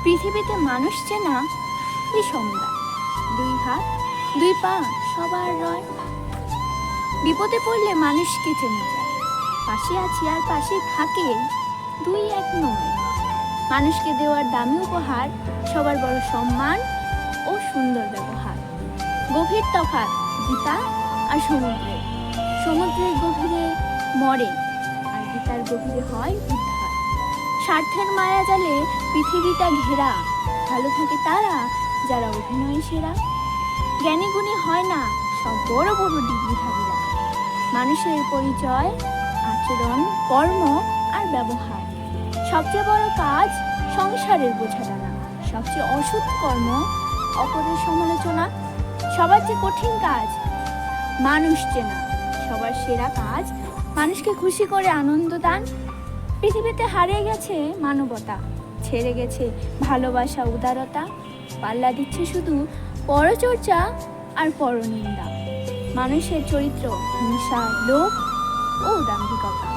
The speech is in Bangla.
পৃথিবীতে মানুষ চেনা বিষমদার, দুই হাত দুই পা সবার রয়। বিপদে পড়লে মানুষকে চেনা যায়, পাশে আছি আর পাশে থাকে, দুই এক নয়। মানুষকে দেওয়ার দামি উপহার সবার বড় সম্মান ও সুন্দর ব্যবহার। গভীর তফাৎ গীতা আর সমুদ্রের। সমুদ্রের গভীরে মরে আর গীতার গভীরে হয় উদ্ধার। স্বার্থের মায়া জালে পৃথিবীটা ঘেরা, ভালো থাকে তারা যারা অভিনয় সেরা। জ্ঞানী গুণী হয় না সব বড় বড় ডিগ্রিধারীরা। মানুষের পরিচয় আচরণ, কর্ম আর ব্যবহার। সবচেয়ে বড় কাজ সংসারের বোঝা টানা, সবচেয়ে অসৎ কর্ম অপরের সমালোচনা। সবার চেয়ে কঠিন কাজ মানুষ চেনা, সবার সেরা কাজ মানুষকে খুশি করে আনন্দ দান। পৃথিবীতে হারিয়ে গেছে মানবতা, ছেড়ে গেছে ভালোবাসা উদারতা। পাল্লা দিচ্ছে শুধু পরচর্চা আর পরনিন্দা। মানুষের চরিত্র হিংসা, লোভ ও দাম্ভিকতা।